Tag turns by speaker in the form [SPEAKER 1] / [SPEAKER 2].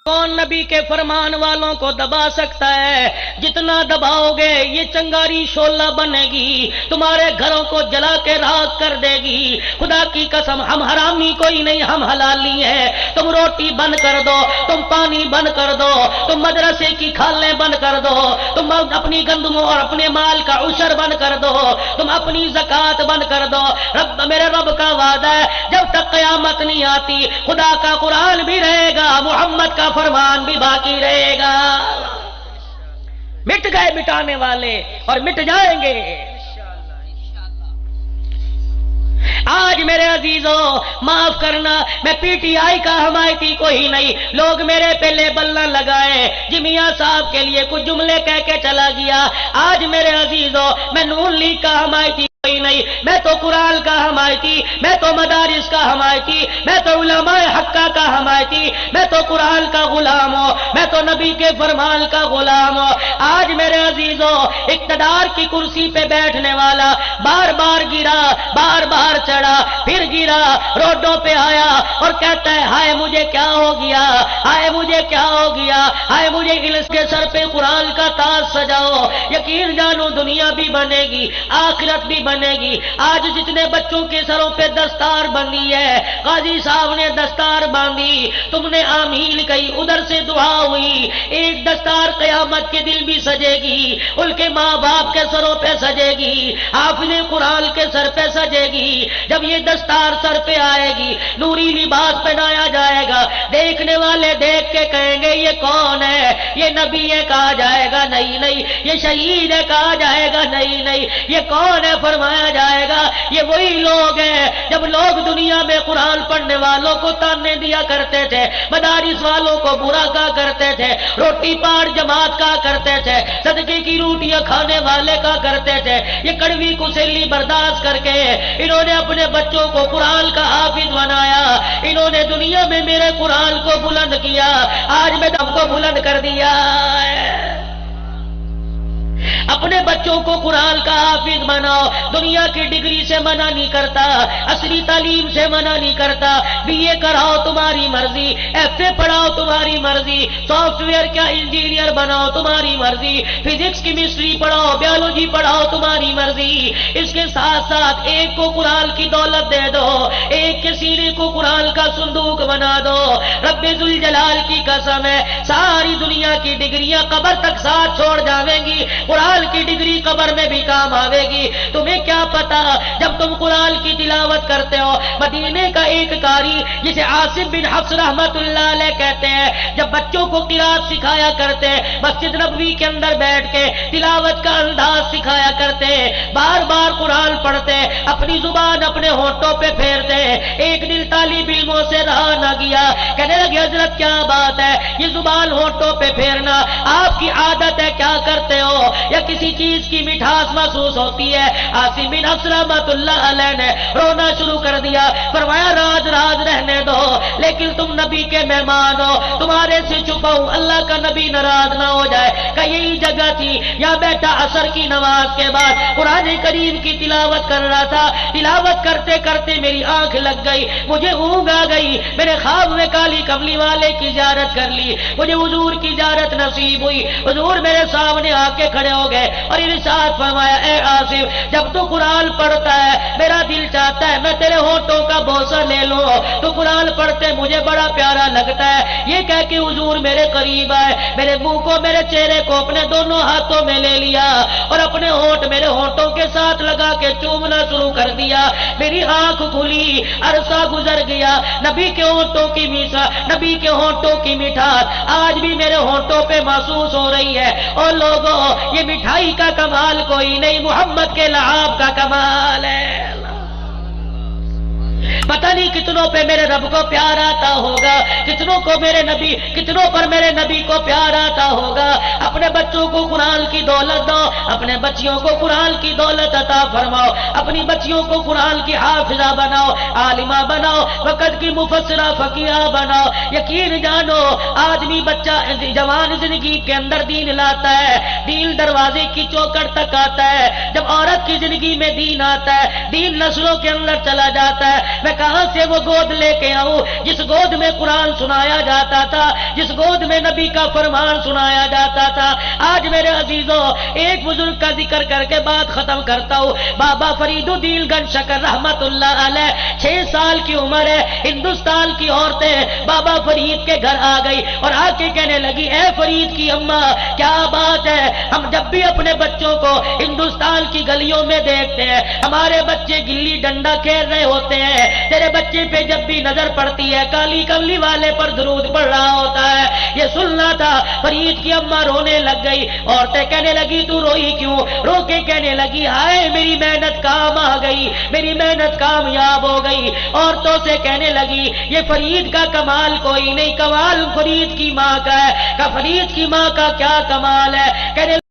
[SPEAKER 1] کون نبی کے فرمان والوں کو دبا سکتا ہے؟ جتنا دباؤ گے یہ چنگاری شعلہ بنے گی، تمہارے گھروں کو جلا کے راکھ کر دے گی۔ خدا کی قسم ہم حرامی کوئی نہیں، ہم حلالی ہیں۔ تم روٹی بند کر دو، تم پانی بند کر دو، تم مدرسے کی کھالیں بند کر دو، تم اپنی گندموں اور اپنے مال کا عشر بند کر دو، تم اپنی زکوٰۃ بند کر دو۔ میرے رب کا وعدہ ہے جب تک قیامت نہیں آتی خدا کا قرآن بھی رہے گا، محمد کا فرمان بھی باقی رہے گا۔ مٹ گئے مٹانے والے اور مٹ جائیں گے۔ آج میرے عزیزوں معاف کرنا، میں پی ٹی آئی کا حمایتی کوئی نہیں، لوگ میرے پہ لیبل نہ لگائے، جی میاں صاحب کے لیے کچھ جملے کہہ کے چلا گیا۔ آج میرے عزیزوں میں نون لیگ کا حمایتی کوئی نہیں، میں تو قرآن کا حمایتی، میں تو مدارس کا حمایتی، میں تو علماء حقہ کا حمایتی، میں تو قرآن کا غلام ہوں، میں تو نبی کے فرمان کا غلام ہوں۔ آج میرے عزیزوں اقتدار کی کرسی پہ بیٹھنے والا بار بار گرا، بار بار چڑھا، پھر گرا، روڈوں پہ آیا اور کہتا ہے ہائے مجھے کیا ہو گیا، ہائے مجھے کیا ہو گیا، ہائے مجھے اس کے سر پہ قرآن کا تاج سجاؤ۔ یقین جانو دنیا بھی بنے گی، آخرت بھی بنے گی۔ آج جتنے بچوں کے سروں پہ دستار بندھی ہے، قاضی صاحب نے دستار باندھی، تم نے آمین کہی، ادھر سے دعا ہوئی، ایک دستار قیامت کے دل بھی سجے گی، ان کے ماں باپ کے سروں پہ سجے گی، حافظ قرآن کے سر پہ سجے گی۔ جب یہ دستار سر پہ آئے گی، نوری لباس پہنایا جائے گا، دیکھنے والے دیکھ کے کہیں گے یہ کون ہے؟ یہ نبی ہے کہا جائے گا نہیں نہیں، یہ شہید ہے کہا جائے گا نہیں نہیں، یہ کون ہے فرمایا جائے گا یہ وہی لوگ ہیں جب لوگ دنیا میں قرآن پڑھنے والوں کو تانے دیا کرتے تھے، مدارس والوں کو برا کہا کرتے تھے، روٹی پاڑ جماعت کہا کرتے تھے، صدقے کی روٹیاں کھانے والے کہا کرتے تھے۔ یہ کڑوی کسیلی برداشت کر کے انہوں نے اپنے بچوں کو قرآن کا حافظ بنایا، انہوں نے دنیا میں میرے قرآن کو بلند کیا، آج میں سب کو بلند کر دیا ہے۔ اپنے بچوں کو قرآن کا حافظ بناؤ، دنیا کی ڈگری سے منع نہیں کرتا، عصری تعلیم سے منع نہیں کرتا، بی اے کراؤ تمہاری مرضی، ایف اے پڑھاؤ تمہاری مرضی، سافٹ ویئر کیا انجینئر بناؤ تمہاری مرضی، فزکس کیمسٹری پڑھاؤ، بیولوجی پڑھاؤ تمہاری مرضی۔ اس کے ساتھ ساتھ ایک کو قرآن کی دولت دے دو، ایک کے سینے کو قرآن کا صندوق بنا دو۔ رب ذوالجلال کی قسم ہے ساری دنیا کی ڈگریاں قبر تک ساتھ چھوڑ جاویں گی، قرآن کی ڈگری قبر میں بھی کام آوے گی۔ تمہیں کیا پتا جب تم قرآن کی تلاوت کرتے ہو، مدینے کا ایک قاری جسے عاصم بن حفص رحمت اللہ علیہ کہتے ہیں، جب بچوں کو قرآت سکھایا کرتے، مسجد نبوی کے اندر بیٹھ کے تلاوت کا انداز سکھایا کرتے، بار بار قرآن پڑھتے، اپنی زبان اپنے ہونٹوں پہ پھیرتے۔ ایک دن طالب علموں سے رہا نہ گیا، کہنے لگے حضرت کیا بات ہے، یہ زبان ہونٹوں پہ پھیرنا آپ کی عادت ہے کیا کرتے ہو، یا کسی چیز کی مٹھاس محسوس ہوتی ہے؟ عاصم بن حفص رحمۃ اللہ علیہ نے رونا شروع کر دیا، فرمایا راز راز رہنے دو، لیکن تم نبی کے مہمان ہو، تمہارے سے چھپاؤں اللہ کا نبی ناراض نہ ہو جائے۔ کہ یہی جگہ تھی یا بیٹھا عصر کی نماز کے بعد قرآن کریم کی تلاوت کر رہا تھا، تلاوت کرتے کرتے میری آنکھ لگ گئی، مجھے اونگ آ گئی، میرے خواب میں کالی کملی والے کی زیارت کر لی، مجھے حضور کی زیارت نصیب ہوئی، حضور میرے سامنے آ کے کھڑے ہو گئے اور ارشاد فرمایا اے آصف جب تو قرآن پڑھتا ہے میرا دل چاہتا ہے میں تیرے ہونٹوں کا بوسہ لے لوں، تو قرآن پڑھتے مجھے بڑا پیارا لگتا ہے۔ یہ کہہ کے حضور میرے قریب آئے، میرے منہ کو میرے چہرے کو اپنے دونوں ہاتھوں میں لے لیا اور اپنے ہونٹ میرے ہونٹوں کے ساتھ لگا کے چومنا شروع کر دیا۔ میری آنکھ کھلی، عرصہ گزر گیا، نبی کے ہونٹوں کی میٹھا، نبی کے ہونٹوں کی مٹھاس آج بھی میرے ہونٹوں پہ محسوس ہو رہی ہے۔ اور لوگوں یہ مٹھائی کا کمال کوئی نہیں، محمد کے لعاب کا کمال ہے۔ پتہ نہیں کتنوں پہ میرے رب کو پیار آتا ہوگا، کتنوں کو میرے نبی، کتنوں پر میرے نبی کو پیار آتا ہوگا۔ اپنے بچوں کو قرآن کی دولت دو، اپنے بچیوں کو قرآن کی دولت عطا فرماؤ، اپنی بچیوں کو قرآن کی حافظہ بناؤ، عالمہ بناؤ، وقت کی مفسرہ فقیہ بناؤ۔ یقین جانو آدمی بچہ جوان زندگی کے اندر دین لاتا ہے، دین دروازے کی چوکٹ تک آتا ہے، جب عورت کی زندگی میں دین آتا ہے، دین نسلوں کے اندر چلا جاتا ہے۔ میں کہاں سے وہ گود لے کے آؤں جس گود میں قرآن سنایا جاتا تھا، جس گود میں نبی کا فرمان سنایا جاتا تھا۔ آج میرے عزیزوں ایک بزرگ کا ذکر کر کے بات ختم کرتا ہوں۔ بابا فرید الدین گن شکر رحمت اللہ علیہ 6 سال کی عمر ہے، ہندوستان کی عورتیں بابا فرید کے گھر آ گئی اور آ کے کہنے لگی اے فرید کی اماں کیا بات ہے، ہم جب بھی اپنے بچوں کو ہندوستان کی گلیوں میں دیکھتے ہیں ہمارے بچے گلی ڈنڈا کھیل رہے ہوتے ہیں، تیرے بچے پہ جب بھی نظر پڑتی ہے کالی کملی والے پر درود پڑھ رہا ہوتا ہے، یہ سننا تھا۔ فرید کی اماں رونے لگ گئی، عورتیں کہنے لگی تو روئی کیوں؟ رو کے کہنے لگی ہائے میری محنت کام آ گئی، میری محنت کامیاب ہو گئی۔ عورتوں سے کہنے لگی یہ فرید کا کمال کوئی نہیں، کمال فرید کی ماں کا ہے۔ کہ فرید کی ماں کا کیا کمال ہے؟ کہنے